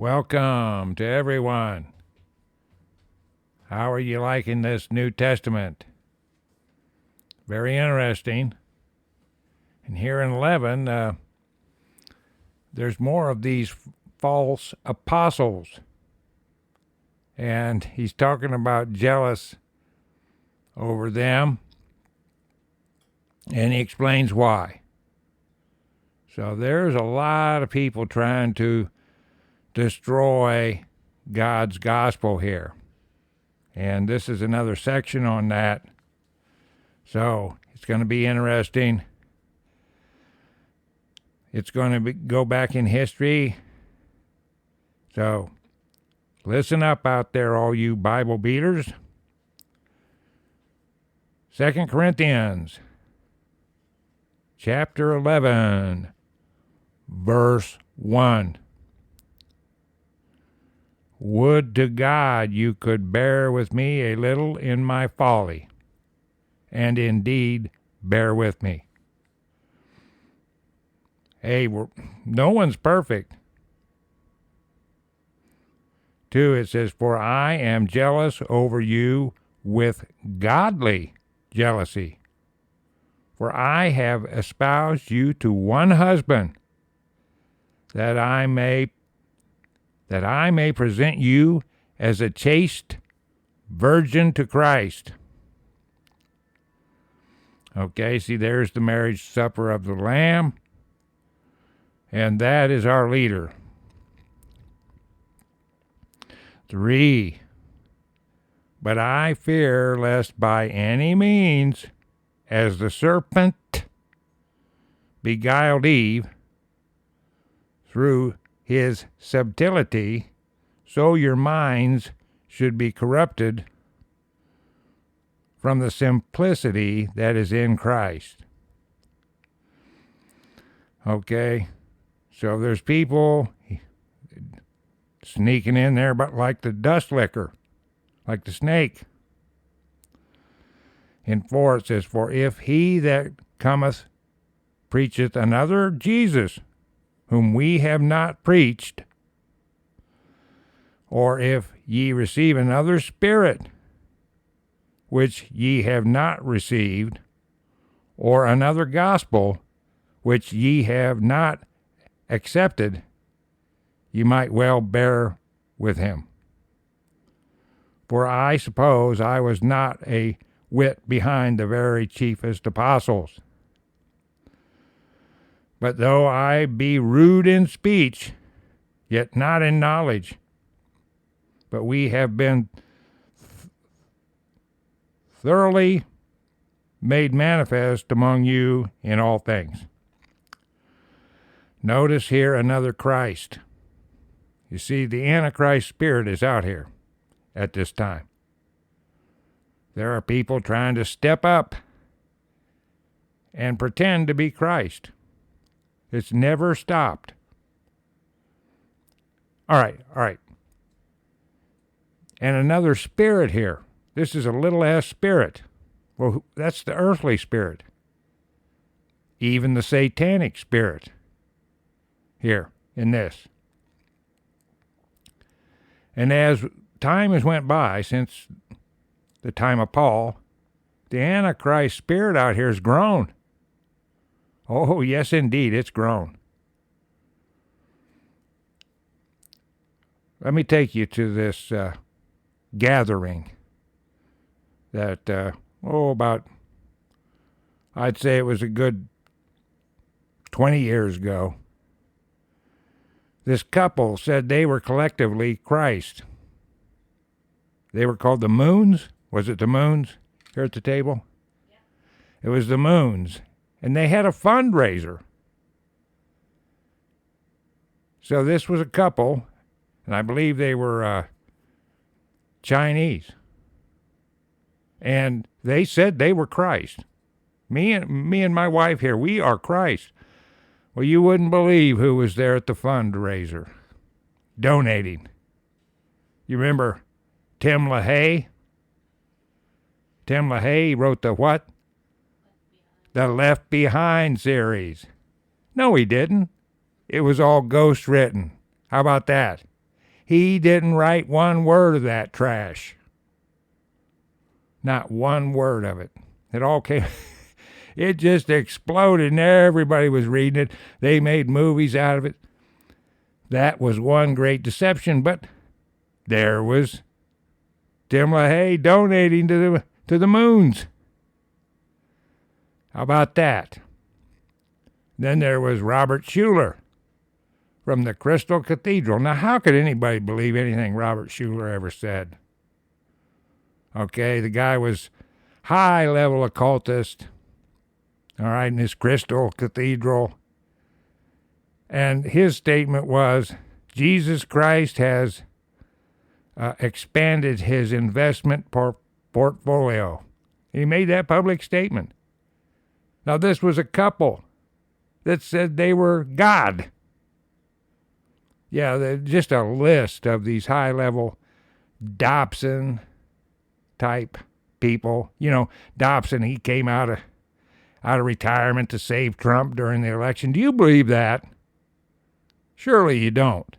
Welcome to everyone. How are you liking this New Testament? Very interesting. And here in 11, there's more of these false apostles. And he's talking about jealous over them. And he explains why. So there's a lot of people trying to destroy God's gospel here. And this is another section on that. So it's going to be interesting. It's going to go back in history. So listen up out there, all you Bible beaters. 2 Corinthians chapter 11, verse 1. Would to God you could bear with me a little in my folly, and indeed bear with me. Hey, no one's perfect. 2, it says, for I am jealous over you with godly jealousy. For I have espoused you to one husband, that I may present you as a chaste virgin to Christ. Okay, see, there's the marriage supper of the Lamb, and that is our leader. 3, but I fear lest by any means, as the serpent beguiled Eve through his subtlety, so your minds should be corrupted from the simplicity that is in Christ. Okay, so there's people sneaking in there, but like the dust licker, like the snake. In 4 it says, for if he that cometh preacheth another Jesus, whom we have not preached, or if ye receive another spirit, which ye have not received, or another gospel, which ye have not accepted, ye might well bear with him. For I suppose I was not a whit behind the very chiefest apostles. But though I be rude in speech, yet not in knowledge, but we have been thoroughly made manifest among you in all things. Notice here another Christ. You see, the Antichrist spirit is out here at this time. There are people trying to step up and pretend to be Christ. It's never stopped. All right. And another spirit here. This is a little s spirit. Well, that's the earthly spirit. Even the satanic spirit here in this. And as time has went by since the time of Paul, the Antichrist spirit out here has grown. Oh, yes, indeed, it's grown. Let me take you to this gathering that, I'd say it was a good 20 years ago. This couple said they were collectively Christ. They were called the Moons. Was it the Moons here at the table? Yeah. It was the Moons. And they had a fundraiser. So this was a couple, and I believe they were Chinese. And they said they were Christ. Me and my wife here, we are Christ. Well, you wouldn't believe who was there at the fundraiser donating. You remember Tim LaHaye? Tim LaHaye wrote the what? The Left Behind series. No, he didn't. It was all ghost written. How about that? He didn't write one word of that trash. Not one word of it. It all came, it just exploded and everybody was reading it. They made movies out of it. That was one great deception, but there was Tim LaHaye donating to the moons. How about that? Then there was Robert Schuller from the Crystal Cathedral. Now, how could anybody believe anything Robert Schuller ever said? Okay, the guy was high-level occultist, all right, in his Crystal Cathedral. And his statement was, Jesus Christ has expanded his investment portfolio. He made that public statement. Now, this was a couple that said they were God. Yeah, just a list of these high-level Dobson-type people. You know, Dobson, he came out of retirement to save Trump during the election. Do you believe that? Surely you don't.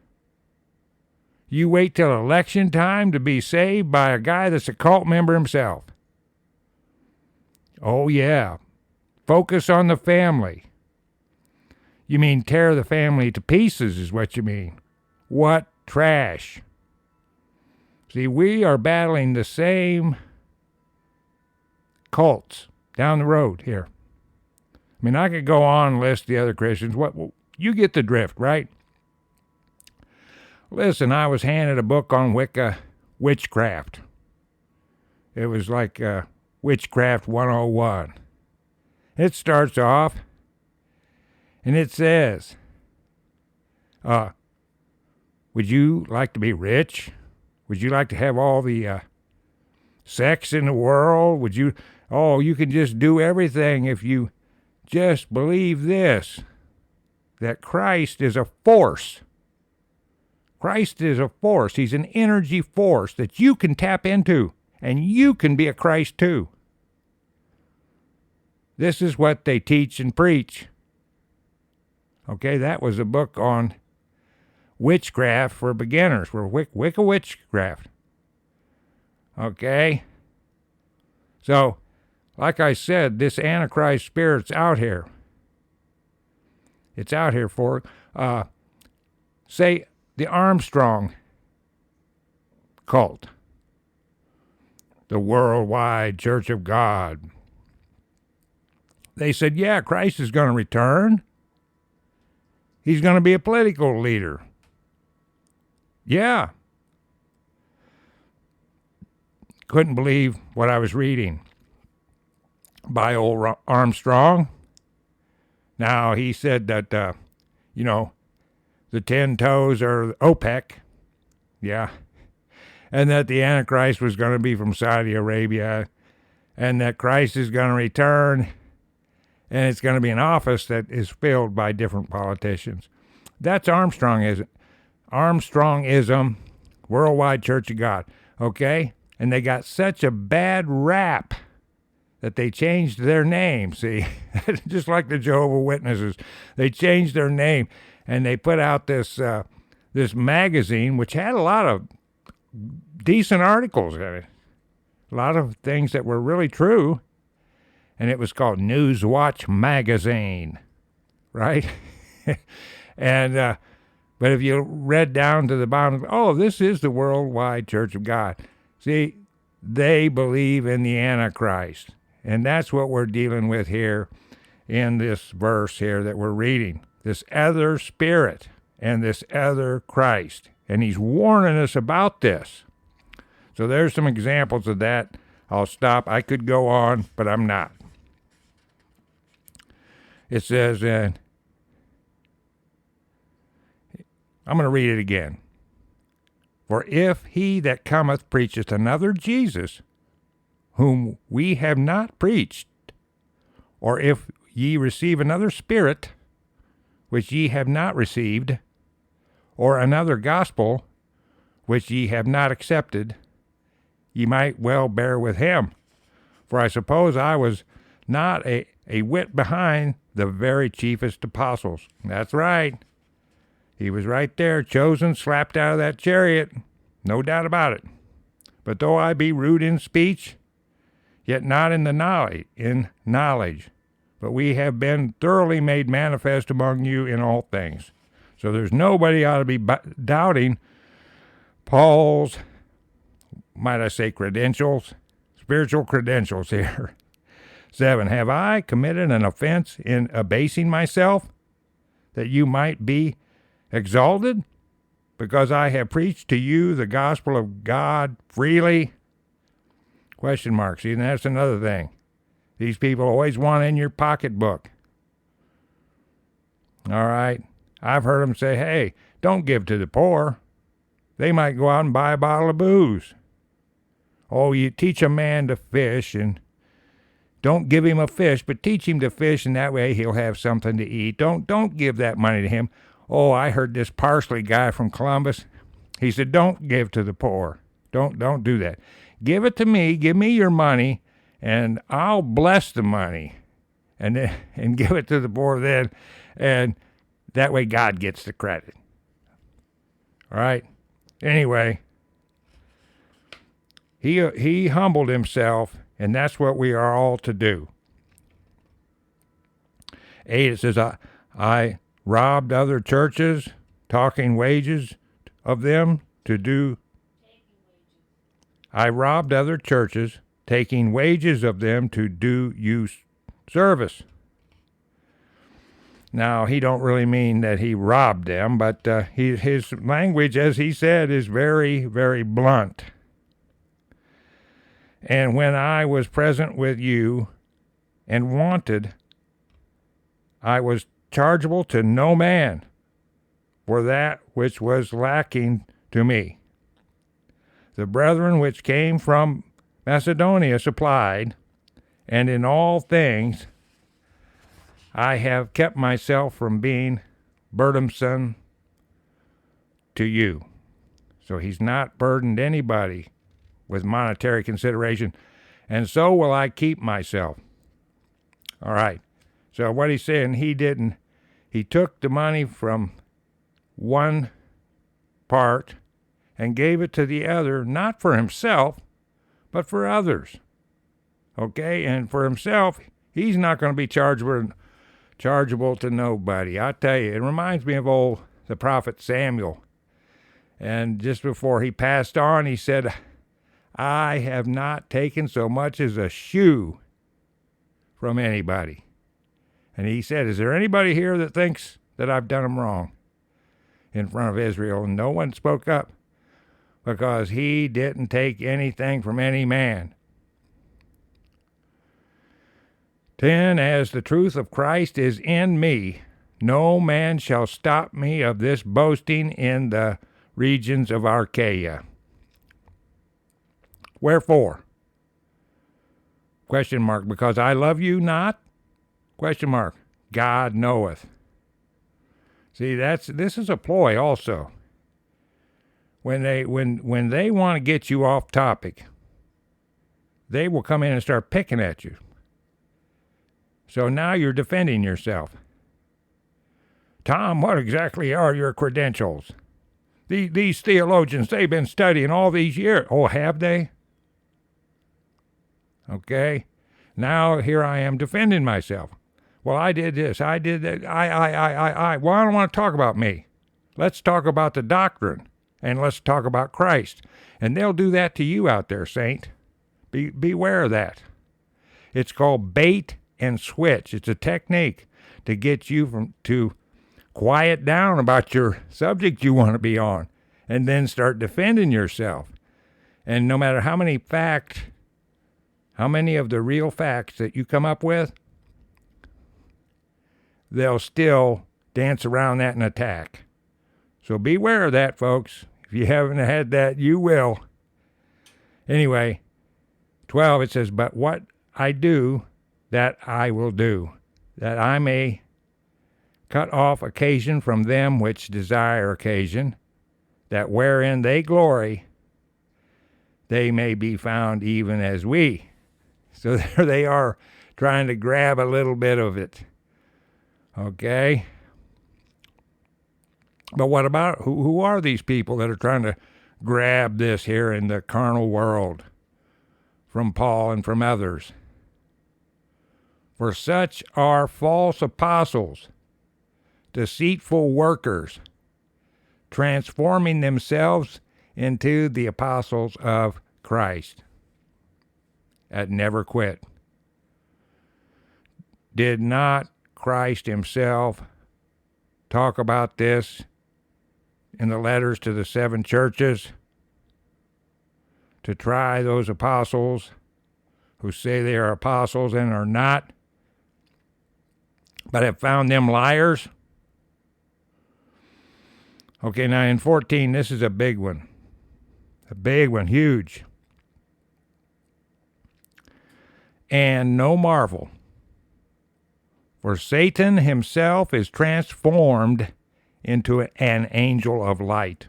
You wait till election time to be saved by a guy that's a cult member himself. Oh, yeah. Focus on the family. You mean tear the family to pieces is what you mean. What trash. See, we are battling the same cults down the road here. I mean, I could go on and list the other Christians. You get the drift, right? Listen, I was handed a book on Wicca witchcraft. It was like Witchcraft 101. It starts off, and it says, would you like to be rich? Would you like to have all the sex in the world? You can just do everything if you just believe this, that Christ is a force. Christ is a force. He's an energy force that you can tap into, and you can be a Christ too. This is what they teach and preach. Okay, that was a book on witchcraft for beginners, for Wicca witchcraft. Okay? So, like I said, this Antichrist spirit's out here. It's out here for, say, the Armstrong cult, the Worldwide Church of God. They said, yeah, Christ is going to return. He's going to be a political leader. Yeah. Couldn't believe what I was reading by old Armstrong. Now, he said that, the 10 toes are OPEC. Yeah. And that the Antichrist was going to be from Saudi Arabia. And that Christ is going to return. And it's going to be an office that is filled by different politicians. That's Armstrongism, Worldwide Church of God. Okay? And they got such a bad rap that they changed their name. See? Just like the Jehovah's Witnesses. They changed their name. And they put out this magazine, which had a lot of decent articles in it. A lot of things that were really true. And it was called Newswatch Magazine, right? And but if you read down to the bottom, this is the Worldwide Church of God. See, they believe in the Antichrist. And that's what we're dealing with here in this verse here that we're reading. This other spirit and this other Christ. And he's warning us about this. So there's some examples of that. I'll stop. I could go on, but I'm not. It says, I'm going to read it again. For if he that cometh preacheth another Jesus, whom we have not preached, or if ye receive another spirit, which ye have not received, or another gospel, which ye have not accepted, ye might well bear with him. For I suppose I was not a whit behind the very chiefest apostles. That's right. He was right there, chosen, slapped out of that chariot. No doubt about it. But though I be rude in speech, yet not in knowledge. But we have been thoroughly made manifest among you in all things. So there's nobody ought to be doubting Paul's, might I say, credentials, spiritual credentials here. 7, have I committed an offense in abasing myself, that you might be exalted? Because I have preached to you the gospel of God freely? Question mark. See, and that's another thing. These people always want in your pocketbook. All right? I've heard them say, hey, don't give to the poor. They might go out and buy a bottle of booze. Oh, you teach a man to fish, and don't give him a fish, but teach him to fish, and that way he'll have something to eat. Don't give that money to him. Oh, I heard this Parsley guy from Columbus. He said, don't give to the poor. Don't do that. Give it to me. Give me your money, and I'll bless the money, and give it to the poor then, and that way God gets the credit. All right? Anyway, he humbled himself, and that's what we are all to do. 8, it says, I robbed other churches, taking wages of them to do. I robbed other churches, taking wages of them to do you service. Now, he don't really mean that he robbed them, but his language, as he said, is very, very blunt. And when I was present with you and wanted, I was chargeable to no man for that which was lacking to me. The brethren which came from Macedonia supplied, and in all things I have kept myself from being burdensome to you. So he's not burdened anybody with monetary consideration, and so will I keep myself. All right. So what he's saying, he took the money from one part and gave it to the other, not for himself, but for others. Okay? And for himself, he's not going to be chargeable to nobody. I tell you, it reminds me of the prophet Samuel. And just before he passed on, he said, I have not taken so much as a shoe from anybody. And he said, is there anybody here that thinks that I've done him wrong in front of Israel? And no one spoke up, because he didn't take anything from any man. 10, as the truth of Christ is in me, no man shall stop me of this boasting in the regions of Achaia. Wherefore? Question mark. Because I love you not? Question mark. God knoweth. See, this is a ploy also. When they want to get you off topic, they will come in and start picking at you. So now you're defending yourself. Tom, what exactly are your credentials? These theologians, they've been studying all these years. Oh, have they? Okay. Now here I am defending myself. Well, I did this. I did that. I. Well, I don't want to talk about me. Let's talk about the doctrine, and let's talk about Christ. And they'll do that to you out there, saint. Beware of that. It's called bait and switch. It's a technique to get you to quiet down about your subject you want to be on, and then start defending yourself. And no matter how many of the real facts that you come up with, they'll still dance around that and attack. So beware of that, folks. If you haven't had that, you will. Anyway, 12, it says, but what I do, that I will do, that I may cut off occasion from them which desire occasion, that wherein they glory, they may be found even as we. So there they are, trying to grab a little bit of it. Okay? But what about who are these people that are trying to grab this here in the carnal world from Paul and from others? For such are false apostles, deceitful workers, transforming themselves into the apostles of Christ. That never quit. Did not Christ himself talk about this in the letters to the 7 churches? To try those apostles who say they are apostles and are not, but have found them liars. Okay, now in 14, this is a big one. A big one, huge. And no marvel, for Satan himself is transformed into an angel of light.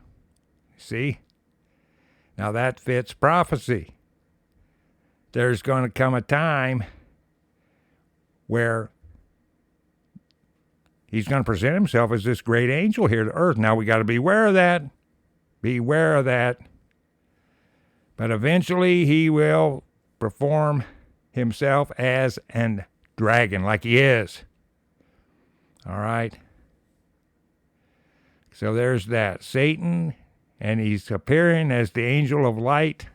See? Now that fits prophecy. There's going to come a time where he's going to present himself as this great angel here to earth. Now we got to beware of that. Beware of that. But eventually he will perform himself as a dragon, like he is. All right. So there's that. Satan, and he's appearing as the angel of light.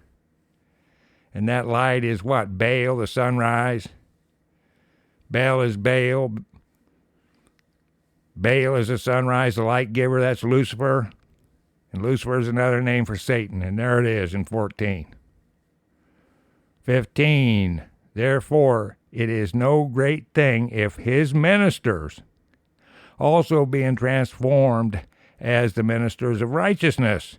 And that light is what? Baal, the sunrise. Baal is Baal. Baal is the sunrise, the light giver. That's Lucifer. And Lucifer is another name for Satan. And there it is in 14. 15. Therefore, it is no great thing if his ministers also being transformed as the ministers of righteousness,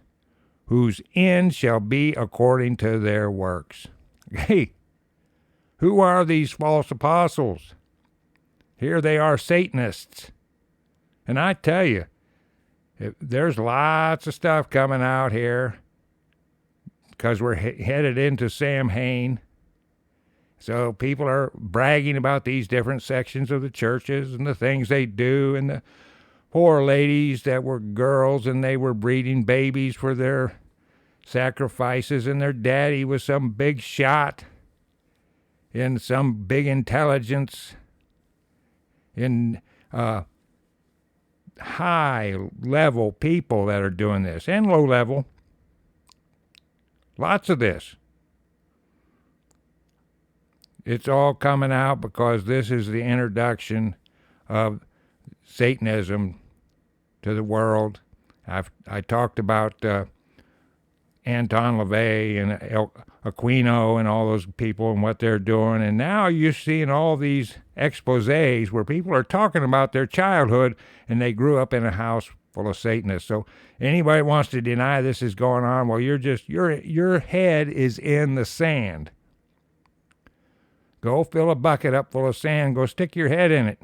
whose end shall be according to their works. Hey, who are these false apostles? Here they are, Satanists. And I tell you, there's lots of stuff coming out here because we're headed into Samhain. So people are bragging about these different sections of the churches and the things they do, and the poor ladies that were girls and they were breeding babies for their sacrifices, and their daddy was some big shot in some big intelligence in high level people that are doing this, and low level. Lots of this. It's all coming out because this is the introduction of Satanism to the world. I talked about Anton LaVey and Aquino and all those people and what they're doing. And now you're seeing all these exposés where people are talking about their childhood and they grew up in a house full of Satanists. So anybody wants to deny this is going on, well, you're just, your head is in the sand. Go fill a bucket up full of sand. Go stick your head in it.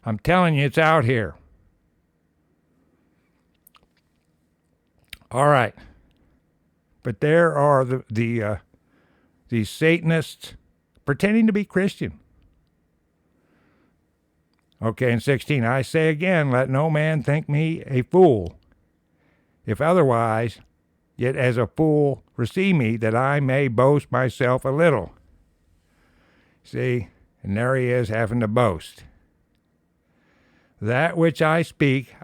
I'm telling you, it's out here. All right. But there are these Satanists pretending to be Christian. Okay, in 16, I say again, let no man think me a fool. If otherwise, yet as a fool receive me, that I may boast myself a little. See, and there he is having to boast. That which I speak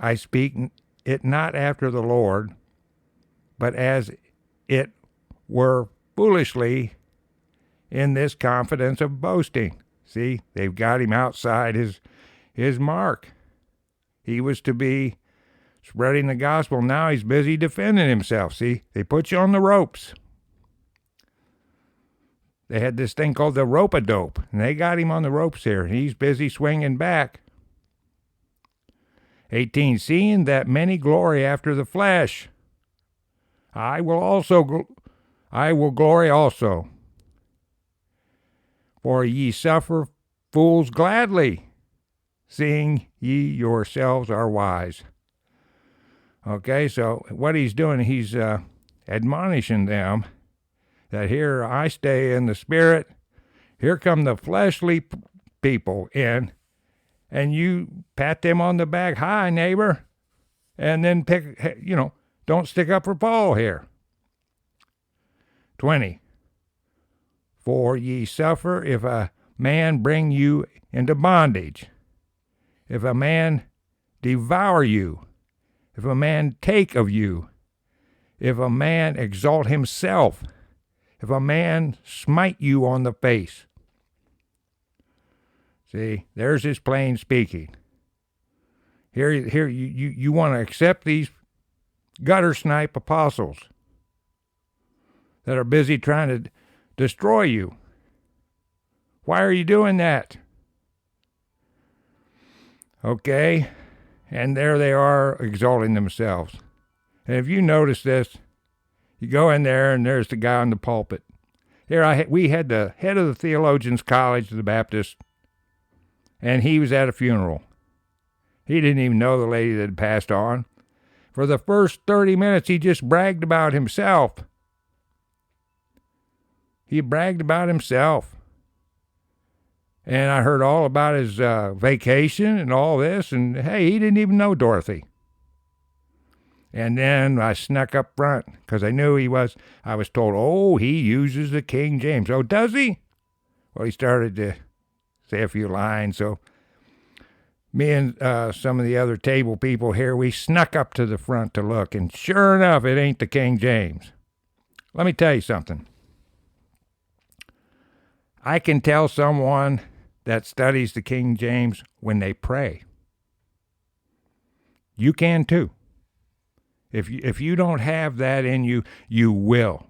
it not after the Lord, but as it were foolishly in this confidence of boasting. See, they've got him outside his mark. He was to be spreading the gospel. Now he's busy defending himself. See, they put you on the ropes. They had this thing called the rope-a-dope, and they got him on the ropes here, and he's busy swinging back. 18, seeing that many glory after the flesh, I will glory also. For ye suffer fools gladly, seeing ye yourselves are wise. Okay, so what he's doing, he's admonishing them that here I stay in the spirit. Here come the fleshly people in, and you pat them on the back. Hi, neighbor. and then don't stick up for Paul here. 20. For ye suffer if a man bring you into bondage, if a man devour you, if a man take of you, if a man exalt himself, if a man smite you on the face. See, there's his plain speaking. Here you want to accept these gutter snipe apostles that are busy trying to destroy you. Why are you doing that? Okay, and there they are exalting themselves. And if you notice this, you go in there and there's the guy on the pulpit. Here we had the head of the Theologians College of the Baptist, and he was at a funeral. He didn't even know the lady that had passed on. For the first 30 minutes, he just bragged about himself. He bragged about himself. And I heard all about his vacation and all this, and hey, he didn't even know Dorothy. And then I snuck up front because I knew I was told, oh, he uses the King James. Oh, does he? Well, he started to say a few lines. So me and some of the other table people here, we snuck up to the front to look. And sure enough, it ain't the King James. Let me tell you something. I can tell someone that studies the King James when they pray. You can too. If you don't have that in you, you will.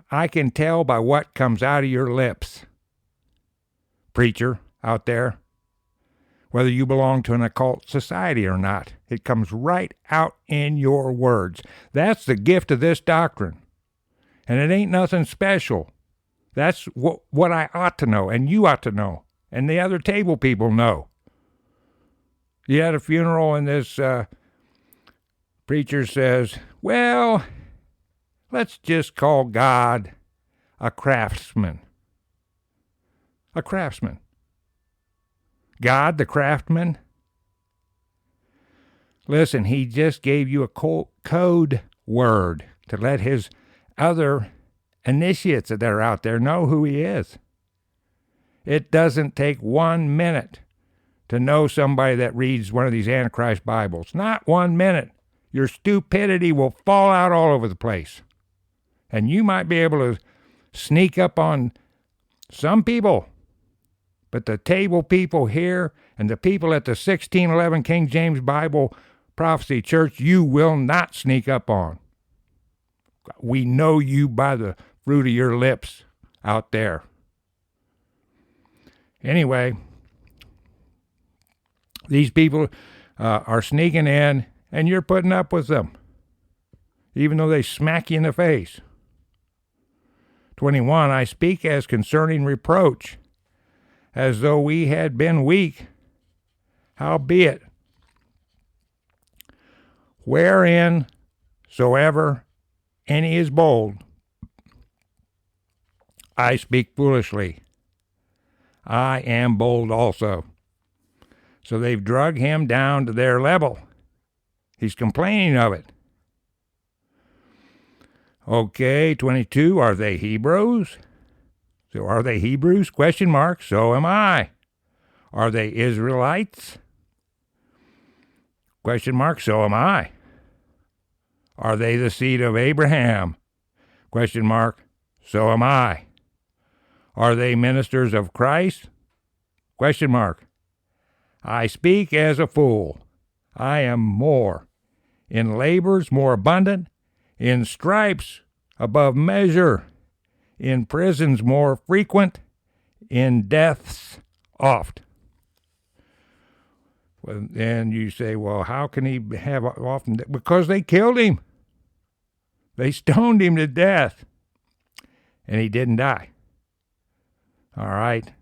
I can tell by what comes out of your lips, preacher out there, whether you belong to an occult society or not. It comes right out in your words. That's the gift of this doctrine. And it ain't nothing special. That's what I ought to know, and you ought to know, and the other table people know. You had a funeral, and this preacher says, well, let's just call God a craftsman. A craftsman. God, the craftsman? Listen, he just gave you a code word to let his other initiates that are out there know who he is. It doesn't take 1 minute to know somebody that reads one of these Antichrist Bibles. Not 1 minute. Your stupidity will fall out all over the place. And you might be able to sneak up on some people. But the table people here and the people at the 1611 King James Bible Prophecy Church, you will not sneak up on. We know you by the fruit of your lips out there. Anyway, these people are sneaking in, and you're putting up with them, even though they smack you in the face. 21, I speak as concerning reproach, as though we had been weak. Howbeit, wherein soever any is bold, I speak foolishly. I am bold also. So they've drug him down to their level. He's complaining of it. Okay, 22, are they Hebrews? So are they Hebrews? Question mark. So am I. Are they Israelites? Question mark. So am I. Are they the seed of Abraham? Question mark. So am I. Are they ministers of Christ? Question mark. I speak as a fool. I am more. In labors more abundant. In stripes above measure. In prisons more frequent. In deaths oft. Well, and you say, well, how can he have often? Because they killed him. They stoned him to death. And he didn't die. All right.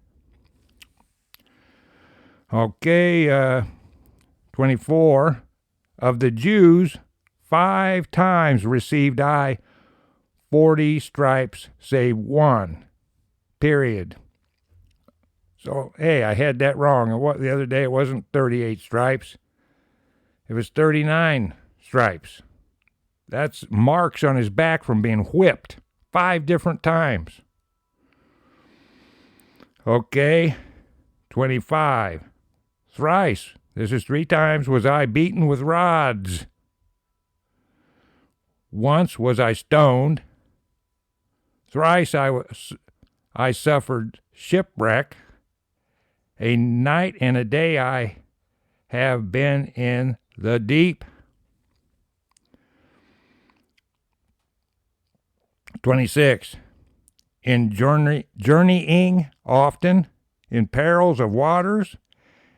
Okay, 24. Of the Jews, 5 times received I 40 stripes, save 1. Period. So, hey, I had that wrong. The other day it wasn't 38 stripes. It was 39 stripes. That's marks on his back from being whipped 5 different times. Okay, 25. Thrice, this is 3 times, was I beaten with rods. Once was I stoned. Thrice I suffered shipwreck. A night and a day I have been in the deep. 26. In journeying often, in perils of waters,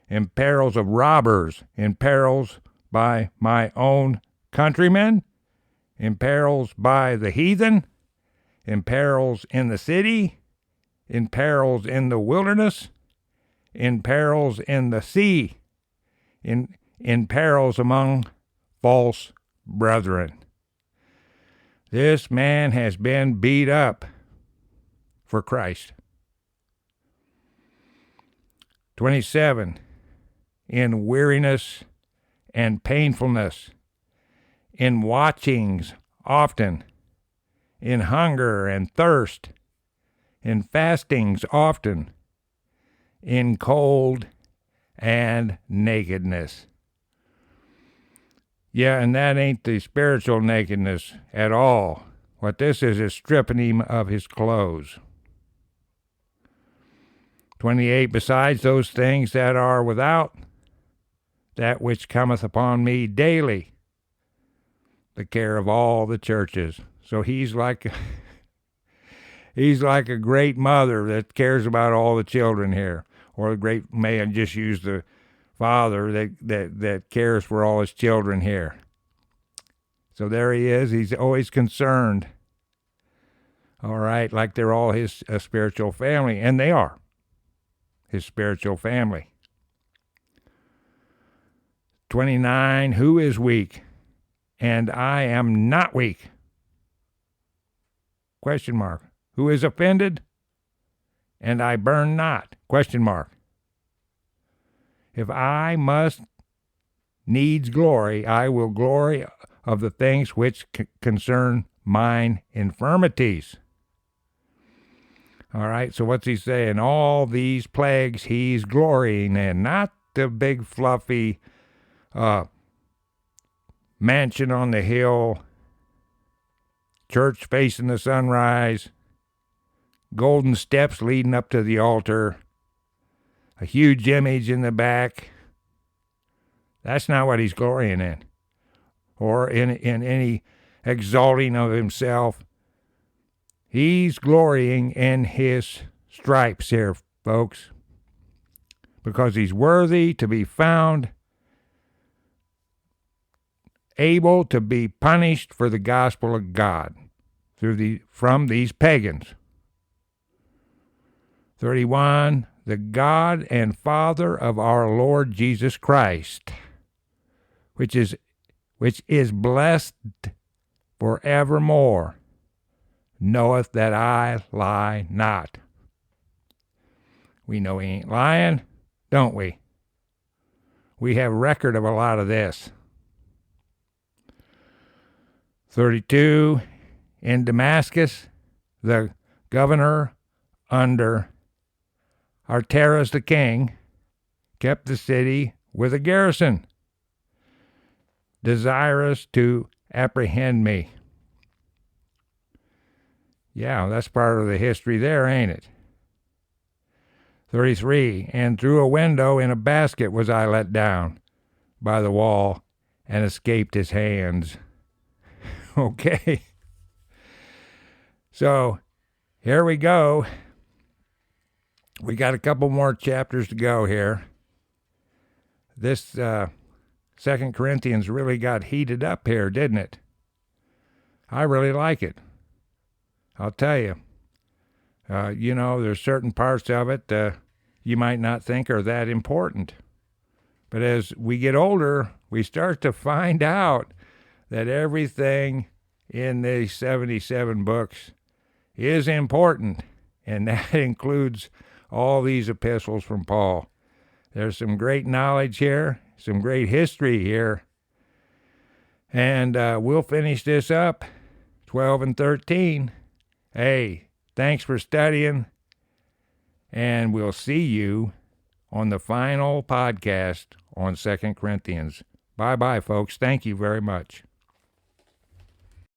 in perils of robbers, in perils by my own countrymen, in perils by the heathen, in perils in the city, in perils in the wilderness, in perils in the sea, in perils among false brethren. This man has been beat up for Christ. 27. In weariness and painfulness, in watchings often, in hunger and thirst, in fastings often, in cold and nakedness. Yeah, and that ain't the spiritual nakedness at all. What this is stripping him of his clothes. 28. Besides those things that are without, that which cometh upon me daily, the care of all the churches. So he's like a great mother that cares about all the children here, or a great, may I just use the father that cares for all his children here. So there he is. He's always concerned. All right, like they're all his spiritual family, and they are his spiritual family. 29. Who is weak? And I am not weak. Question mark. Who is offended? And I burn not. Question mark. If I must needs glory, I will glory of the things which concern mine infirmities. All right, so what's he saying? All these plagues he's glorying in, not the big fluffy mansion on the hill, church facing the sunrise, golden steps leading up to the altar, a huge image in the back. That's not what he's glorying in, or in any exalting of himself. He's glorying in his stripes here, folks, because he's worthy to be found able to be punished for the gospel of God from these pagans. 31. The God and Father of our Lord Jesus Christ, which is blessed forevermore, knoweth that I lie not. We know he ain't lying, don't we? We have record of a lot of this. 32. In Damascus, the governor under Artaras the king kept the city with a garrison, desirous to apprehend me. Yeah, that's part of the history there, ain't it? 33. And through a window in a basket was I let down by the wall and escaped his hands. Okay. So, here we go. We got a couple more chapters to go here. This 2 Corinthians really got heated up here, didn't it? I really like it. I'll tell you. There's certain parts of it you might not think are that important. But as we get older, we start to find out that everything in these 77 books is important, and that includes all these epistles from Paul. There's some great knowledge here, some great history here And we'll finish this up, 12 and 13. Hey, thanks for studying, and we'll see you on the final podcast on 2 Corinthians. Bye-bye, folks. Thank you very much.